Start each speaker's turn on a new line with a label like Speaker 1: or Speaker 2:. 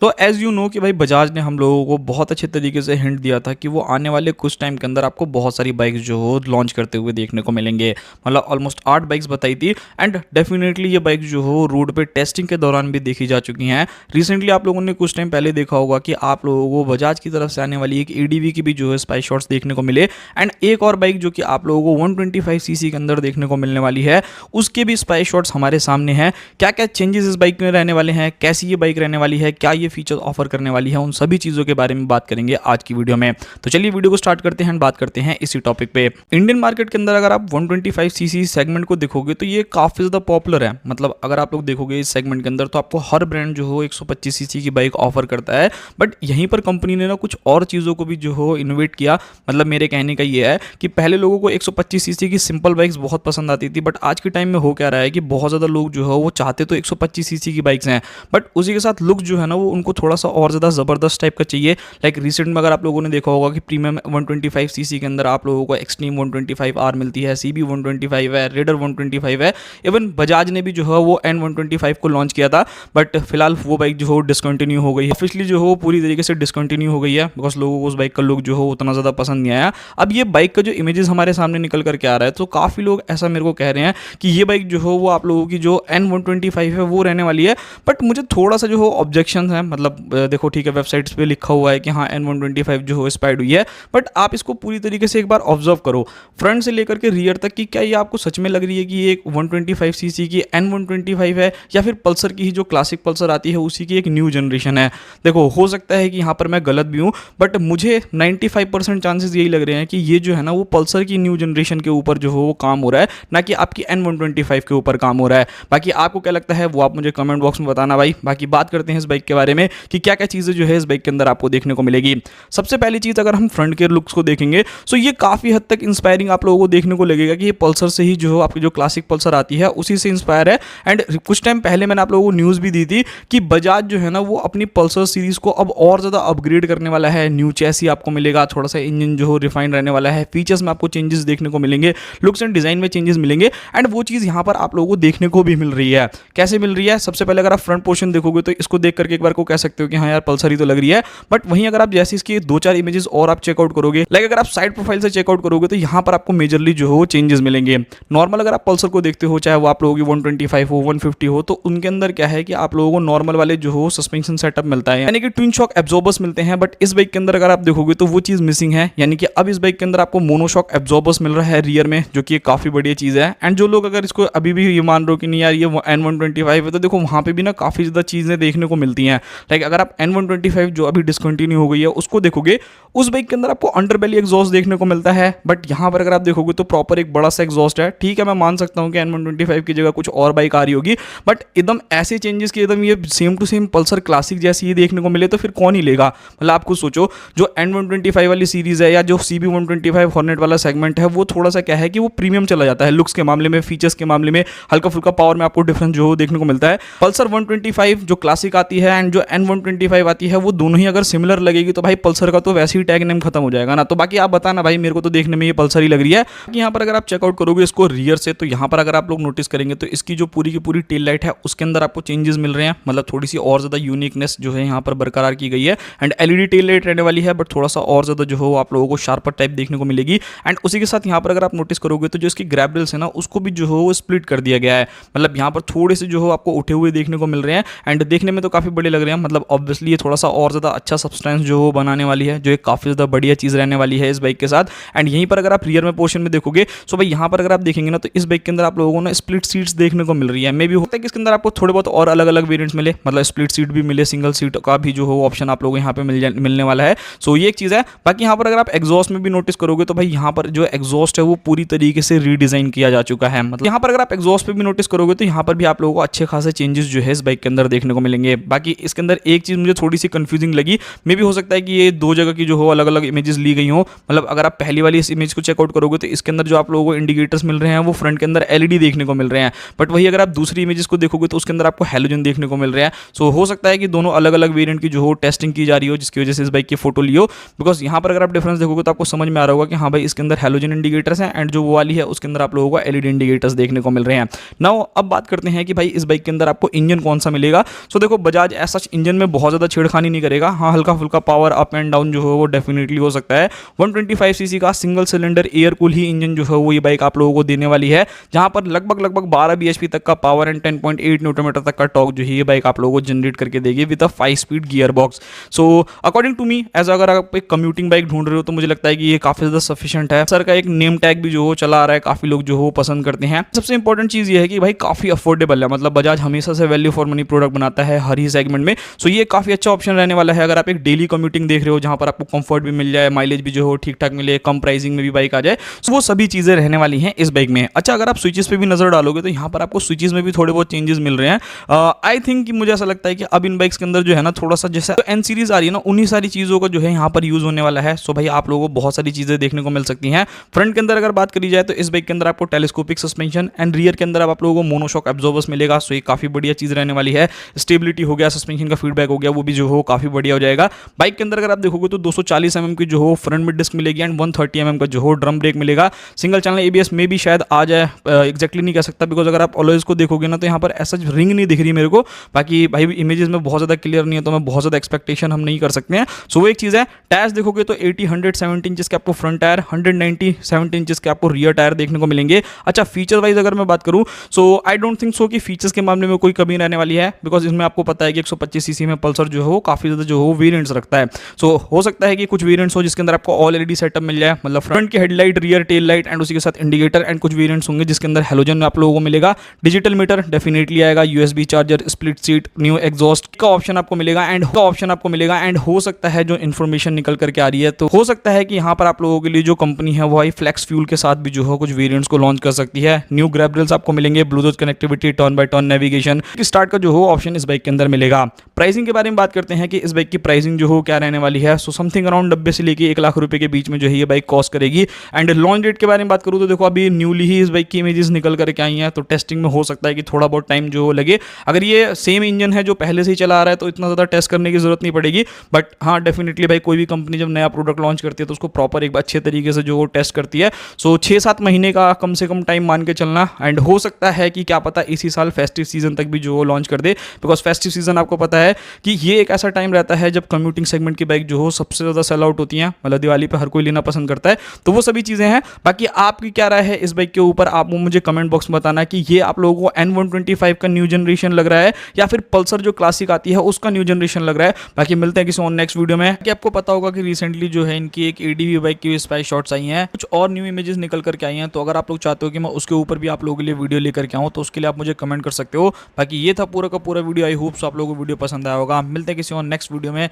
Speaker 1: तो as you know कि भाई बजाज ने हम लोगों को बहुत अच्छे तरीके से हिंट दिया था कि वो आने वाले कुछ टाइम के अंदर आपको बहुत सारी बाइक्स जो हो लॉन्च करते हुए देखने को मिलेंगे। मतलब ऑलमोस्ट 8 बाइक्स बताई थी एंड डेफिनेटली ये बाइक जो हो रोड पे टेस्टिंग के दौरान भी देखी जा चुकी हैं। रिसेंटली आप लोगों ने कुछ टाइम पहले देखा होगा कि आप लोगों को बजाज की तरफ से आने वाली एक एडीवी की भी जो है स्पाई शॉट्स देखने को मिले एंड एक और बाइक जो कि आप लोगों को 125 सीसी के अंदर देखने को मिलने वाली है, उसके भी स्पाई शॉट्स हमारे सामने हैं। क्या क्या चेंजेस इस बाइक में रहने वाले हैं, कैसी ये बाइक रहने वाली है, क्या ये फीचर ऑफर करने वाली है, उन सभी चीज़ों के बारे में बात करेंगे आज की वीडियो में। तो चलिए वीडियो को स्टार्ट करते हैं, बात करते हैं इसी टॉपिक पे। इंडियन मार्केट के अंदर अगर आप 125 सीसी सेगमेंट को देखोगे तो ये काफ़ी ज़्यादा पॉपुलर है। मतलब अगर आप लोग देखोगे इस सेगमेंट के अंदर तो आपको हर ब्रांड जो हो 125 सीसी की बाइक ऑफर करता है, बट यहीं पर कंपनी ने ना कुछ और चीज़ों को भी जो हो इनोवेट किया। मतलब मेरे कहने का ये है कि पहले लोगों को 125 सीसी की सिंपल बाइक्स बहुत पसंद आती थी, बट आज के टाइम में हो क्या रहा है कि बहुत ज़्यादा लोग जो है वो चाहते तो 125 सीसी की बाइक्स हैं, बट उसी के साथ लुक जो है ना वो उनको थोड़ा सा और ज़्यादा ज़बरदस्त टाइप का चाहिए। लाइक रिसेंट में अगर आप लोगों ने देखा होगा कि प्रीमियम 125 सीसी के अंदर आप लोगों को एक्सट्रीम 125R मिलती है, CB 125 है, रेडर 125 है। इवन बजाज ने भी जो है वो N125 को लॉन्च किया था, बट फिलहाल वो बाइक जो हो डिसकंटिन्यू हो गई है। ऑफिशियली जो हो पूरी तरीके से डिसकंटिन्यू हो गई है बिकॉज लोगों को उस बाइक का लुक जो हो उतना ज़्यादा पसंद नहीं आया। अब ये बाइक का जो इमेजेस हमारे सामने निकल करके आ रहा है तो काफ़ी लोग ऐसा मेरे को कह रहे हैं कि ये बाइक जो हो वो आप लोगों की जो N125 है वो रहने वाली है। बट मुझे थोड़ा सा जो हो ऑब्जेक्शन है। मतलब देखो ठीक है, वेबसाइट्स पे लिखा हुआ है कि हाँ N125 जो हो एक्सपायर्ड हुई है, बट आप इसको पूरी तरीके से एक बार ऑब्जर्व करो फ्रंट से लेकर के रियर तक कि क्या ये आपको सच में लग रही है कि ये एक 125 सीसी की N125 है या फिर पल्सर की ही जो क्लासिक पल्सर आती है उसी की एक न्यू जनरेशन है। देखो हो सकता है कि यहाँ पर मैं गलत भी हूँ, बट मुझे 95% चांसेस यही लग रहे हैं कि ये जो है ना वो पल्सर की न्यू जनरेशन के ऊपर जो हो वो काम हो रहा है, ना कि आपकी N125 के ऊपर काम हो रहा है। बाकी आपको क्या लगता है वो आप मुझे कमेंट बॉक्स में बताना भाई। बाकी बात करते हैं इस बाइक के बारे में कि क्या क्या चीज़ें जो है इस बाइक के अंदर आपको देखने को मिलेगी। सबसे पहली चीज़ अगर हम फ्रंट के लुक्स को देखेंगे तो ये काफ़ी हद तक इंस्पायरिंग आप लोगों को देखने को लगेगा कि ये पल्सर से ही जो आपकी जो क्लासिक पल्सर आती है उसी से इंस्पायर है। एंड कुछ टाइम पहले मैंने आप लोगों को न्यूज़ भी दी थी कि बजाज जो है ना वो अपनी पल्सर सीरीज़ को अब और ज़्यादा अपग्रेड करने वाला है। न्यू चैसी आपको मिलेगा, थोड़ा सा इंजन जो हो रिफाइंड रहने वाला है, फीचर्स में आपको चेंजेस देखने को मिलेंगे, लुक्स एंड डिज़ाइन में चेंजेस मिलेंगे। एंड वो चीज़ यहाँ पर आप लोगों को देखने को भी मिल रही है। कैसे मिल रही है? सबसे पहले अगर आप फ्रंट पोर्शन देखोगे तो इसको देख करके एक बार को कह सकते हो कि हाँ यार पल्सर ही तो लग रही है। बट वहीं अगर आप जैसे इसकी 2-4 इमेजेस और आप चेकआउट करोगे, लाइक अगर आप साइड प्रोफाइल से चेकआउट करोगे तो यहाँ पर आपको मेजरली जो हो चेंजेस मिलेंगे। नॉर्मल अगर आप पल्सर को देखते हो, चाहे वो आप लोगों की 125 हो 150 हो, तो उनके अंदर क्या है कि आप लोगों को नॉर्मल वाले जो हो सस्पेंशन सेटअप मिलता है, यानी कि ट्विन शॉक एब्जॉर्बर्स मिलते हैं। बट इस बाइक के अंदर अगर आप देखोगे तो वो चीज़ मिसिंग है, यानी कि अब इस बाइक के अंदर आपको मोनोशॉक एब्जॉर्बर्स मिल रहा है रियर में, जो कि काफ़ी बढ़िया चीज़ है। एंड जो लोग अगर इसको अभी भी ये मान रहे हो कि नहीं यार ये N125 है, तो देखो वहाँ पे भी ना काफ़ी ज़्यादा चीज़ें देखने को मिलती हैं। लाइक अगर आप N125 जो अभी डिसकंटिन्यू हो गई है उसको देखोगे, उस बाइक के अंदर आपको अंडरबेली एग्जॉस्ट देखने को मिलता है। बट यहाँ पर अगर आप देखोगे तो प्रॉपर एक बड़ा सा एग्जॉस्ट है। ठीक है, मैं मान सकता हूँ कि N125 की जगह कुछ और बाइक आ रही होगी, बट एकदम ऐसे चेंजेस की एकदम ये same to same Pulsar classic जैसी ये देखने को मिले तो फिर कौन ही लेगा। मतलब आप खुद सोचो, जो N125 वाली सीरीज़ है या जो CB 125 हॉर्नेट वाला सेगमेंट है वो थोड़ा सा क्या है कि वो प्रीमियम चला जाता है लुक्स के मामले में, फीचर्स के मामले में, हल्का फुल्का पावर में आपको डिफरेंस जो देखने को मिलता है। पल्सर 125 जो क्लासिक आती है एंड जो N125 आती है वो दोनों ही अगर सिमिलर लगेगी तो भाई पल्सर का तो वैसे ही टैग नेम खत्म हो जाएगा ना। तो बाकी आप बताना भाई, मेरे को तो देखने में ये पल्सर ही लग रही है। यहाँ पर अगर आप चेकआउट करोगे इसको रियर से तो यहाँ पर अगर आप लोग नोटिस करेंगे तो इसकी जो पूरी की पूरी टेल लाइट है उसके अंदर आपको चेंजेस मिल रहे हैं। मतलब थोड़ी सी और ज़्यादा यूनिकनेस जो है यहाँ पर बरकरार की गई है। एंड LED टेल लाइट रहने वाली है, बट थोड़ा सा और ज़्यादा जो हो आप लोगों को शार्पर टाइप देखने को मिलेगी। एंड उसी के साथ यहाँ पर अगर आप नोटिस करोगे तो जो इसकी ग्रैब रेल्स है ना उसको भी जो हो वो स्प्लिट कर दिया गया है। मतलब यहाँ पर थोड़े से जो हो आपको उठे हुए देखने को मिल रहे हैं एंड देखने में तो काफ़ी बड़े लग रहे हैं। मतलब ऑब्वियसली ये थोड़ा सा और ज़्यादा अच्छा सब्सटेंस जो हो बनाने वाली है, जो एक काफ़ी ज़्यादा बढ़िया चीज़ रहने वाली है इस बाइक के साथ। एंड यहीं पर अगर आप रियर में पोर्शन में देखोगे तो भाई यहाँ पर अगर आप देखेंगे ना तो इस बाइक के अंदर आप लोगों को ना स्प्लिट सीट्स देखने को मिल रही है। मे भी होता है कि इसके अंदर आपको थोड़े बहुत और अलग अलग वेरिएंट्स मिले, मतलब स्प्लिट सीट भी मिले, सिंगल सीट का भी जो हो ऑप्शन आप लोगों को यहाँ पे मिलने वाला है। सो ये एक चीज़ है। बाकी यहाँ पर अगर आप एग्जॉस्ट में भी नोटिस करोगे तो भाई यहाँ पर जो एग्जॉस्ट है वो पूरी तरीके से रीडिज़ाइन किया जा चुका है। मतलब यहाँ पर अगर आप एग्जॉस्ट पे भी नोटिस करोगे तो यहाँ पर भी आप लोगों को अच्छे खासे चेंजेस जो है इस बाइक के अंदर देखने को मिलेंगे। बाकी इसके अंदर एक चीज़ मुझे थोड़ी सी कंफ्यूजिंग लगी, मे भी हो सकता है कि ये दो जगह की जो हो अलग अलग इमेजेस ली गई हो। मतलब अगर आप पहली वाली इस इमेज को चेकआउट करोगे तो इसके अंदर जो आप लोगों को इंडिकेटर्स मिल रहे हैं वो फ्रंट के अंदर LED देखने को मिल रहे हैं, बट वही अगर आप दूसरी इमेजेस को देखोगे तो उसके अंदर आपको हैलोजन देखने को मिल रहा है। सो हो सकता है कि दोनों अलग अलग वेरिएंट की जो हो टेस्टिंग की जा रही हो, जिसकी वजह से इस बाइक की फोटो लियो। बिकॉज यहाँ पर अगर आप डिफरेंस देखोगे तो आपको समझ में आ रहा होगा कि हाँ भाई इसके अंदर हैलोजन इंडिकेटर्स हैं एंड जो वो वाली है उसके अंदर आप लोगों को LED इंडिकेटर्स देखने को मिल रहे हैं। नाउ अब बात करते हैं कि भाई इस बाइक के अंदर आपको इंजन कौन सा मिलेगा। सो देखो बजाज ऐसा इंजन में बहुत ज़्यादा छेड़खानी नहीं करेगा। हाँ, हल्का फुल्का पावर अप एंड डाउन जो है वो डेफिनेटली हो सकता है। 125 सीसी का सिंगल सिलेंडर एयर कूल ही इंजन जो है वो ये बाइक आप लोगों को देने वाली है, जहां पर लगभग 12 bhp तक का पावर एंड 10.8 न्यूटन मीटर तक का टॉर्क जो है ये बाइक आप लोगों को जनरेट करके देगी with a 5 speed gear box. So according to me, as अगर आप एक कम्यूटिंग बाइक ढूंढ रहे हो तो मुझे लगता है कि ये काफी ज्यादा सफिशिएंट है। सर का एक नेम टैग भी जो हो चला आ रहा है, काफी लोग जो हो पसंद करते हैं। सबसे इंपॉर्टेंट चीज ये है कि भाई काफी अफोर्डेबल है, मतलब बजाज हमेशा से वैल्यू फॉर मनी प्रोडक्ट बनाता है हर ही सेगमेंट में। सो ये काफी अच्छा ऑप्शन रहने वाला है अगर आप एक डेली कम्यूटिंग देख रहे हो, जहां पर आपको कंफर्ट भी मिल जाए, माइलेज भी जो हो ठीक ठाक मिले, कम प्राइसिंग में भी बाइक आ जाए। सो वो सभी चीजें रहने वाली हैं इस बाइक में। अच्छा, अगर आप स्विचेस पे भी नजर डालोगे तो यहाँ पर आपको स्विचेस में भी थोड़े बहुत चेंजेस मिल रहे हैं। आई थिंक कि मुझे ऐसा लगता है कि अब इन बाइक्स के अंदर जो है ना थोड़ा सा जैसा एन सीरीज आ रही है ना, उन्हीं सारी चीजों का जो है यहाँ पर यूज होने वाला है। सो भाई आप लोगों को बहुत सारी चीजें देखने को मिल सकती हैं। फ्रंट के अंदर अगर बात करी जाए तो इस बाइक के अंदर आपको टेलीस्कोपिक सस्पेंशन एंड रियर के अंदर आप लोगों को मोनोशॉक एब्जॉर्बर्स मिलेगा। सो ये काफी बढ़िया चीज रहने वाली है। स्टेबिलिटी हो गया, सस्पेंशन का फीडबैक हो गया, वो भी जो हो काफी बढ़िया हो जाएगा। बाइक के अंदर अगर आप देखोगे तो 240 mm की जो हो फ्रंट में डिस्क मिलेगी एंड 130 mm का जो हो ड्रम ब्रेक मिलेगा। सिंगल चैनल एबीएस में भी शायद आ जाए, एग्जैक्टली नहीं कह सकता, बिकॉज अगर आप ऑलवेज को देखोगे ना तो यहाँ पर ऐसा रिंग नहीं दिख रही मेरे को। बाकी भाई इमेजेस में बहुत ज्यादा क्लियर नहीं है तो मैं बहुत ज्यादा एक्सपेक्टेशन हम नहीं कर सकते हैं। सो वो एक चीज है। टायर्स देखोगे तो 80-170 इंचेस के आपको फ्रंट टायर, 190-70 इंचेस के आपको रियर टायर देखने को मिलेंगे। अच्छा, फीचर वाइज अगर मैं बात करूं सो आई डोंट थिंक सो कि फीचर्स के मामले में कोई कमी रहने वाली है, बिकॉज इसमें आपको पता है कि 125 सीसी में पल्सर जो हो काफी ज्यादा जो हो वेरिएंट्स रखता है। सो हो सकता है कि कुछ वेरिएंट्स हो जिसके अंदर आपको ऑल एलईडी सेटअप मिल जाए, मतलब फ्रंट की headlight, rear tail light and उसी के साथ इंडिकेटर, एंड कुछ वेरिएंट्स होंगे जिसके अंदर हेलोजन में आप लोगों को मिलेगा। डिजिटल मीटर डेफिनेटली आएगा, USB charger, split seat, new exhaust का ऑप्शन आपको मिलेगा एंड हो सकता है जो इन्फॉर्मेशन निकल करके आ रही है तो हो सकता है कि यहाँ पर आप लोगों के लिए जो कंपनी है वो भाई फ्लेक्स फ्यूल के साथ भी जो हो कुछ वेरिएंट्स को लॉन्च कर सकती है। न्यू ग्रैब रेल्स आपको मिलेंगे, Bluetooth connectivity, turn by turn navigation, start का जो हो ऑप्शन इस बाइक के अंदर मिलेगा। प्राइसिंग के बारे में बात करते हैं कि इस बाइक की प्राइसिंग जो हो क्या रहने वाली है। सो समथिंग अराउंड 90 से लेके 1 लाख रुपए के बीच में जो है ये बाइक कॉस्ट करेगी। एंड लॉन्च डेट के बारे में बात करूँ तो देखो अभी न्यूली ही इस बाइक की इमेजेस निकल करके आई हैं, तो टेस्टिंग में हो सकता है कि थोड़ा बहुत टाइम जो लगे। अगर ये सेम इंजन है जो पहले से ही चला आ रहा है तो इतना ज़्यादा टेस्ट करने की जरूरत नहीं पड़ेगी। बट हाँ, डेफिनेटली भाई कोई भी कंपनी जब नया प्रोडक्ट लॉन्च करती है तो उसको प्रॉपर एक अच्छे तरीके से जो टेस्ट करती है। सो 6-7 महीने का कम से कम टाइम मान के चलना। एंड हो सकता है कि क्या पता इसी साल फेस्टिव सीजन तक भी जो लॉन्च कर दे, बिकॉज फेस्टिव सीजन आपको पता है कि ये एक ऐसा टाइम रहता है जब कम्यूटिंग सेगमेंट की बाइक जो हो सबसे ज़्यादा सेल आउट होती हैं। मतलब दिवाली पे हर कोई लेना पसंद करता है, तो वो सभी चीज़ें हैं। बाकी आपकी क्या राय है इस बाइक के ऊपर, आप मुझे कमेंट बॉक्स में बताना कि ये आप लोगों को N125 का न्यू जनरेशन लग रहा है या फिर पल्सर जो क्लासिक आती है उसका न्यू जनरेशन लग रहा है। बाकी मिलते हैं किसी और नेक्स्ट वीडियो में। कि आपको पता होगा कि रिसेंटली जो है इनकी एक एडीवी बाइक की स्पाई शॉट्स आई हैं, कुछ और न्यू इमेजेस निकल करके आई हैं, तो अगर आप लोग चाहते हो कि मैं उसके ऊपर भी आप लोगों के लिए वीडियो लेकर के आऊँ तो उसके लिए आप मुझे कमेंट कर सकते हो। बाकी ये था पूरा का पूरा वीडियो। आई होप सो आप लोगों को वीडियो पसंद आया होगा। मिलते हैं किसी और नेक्स्ट वीडियो में।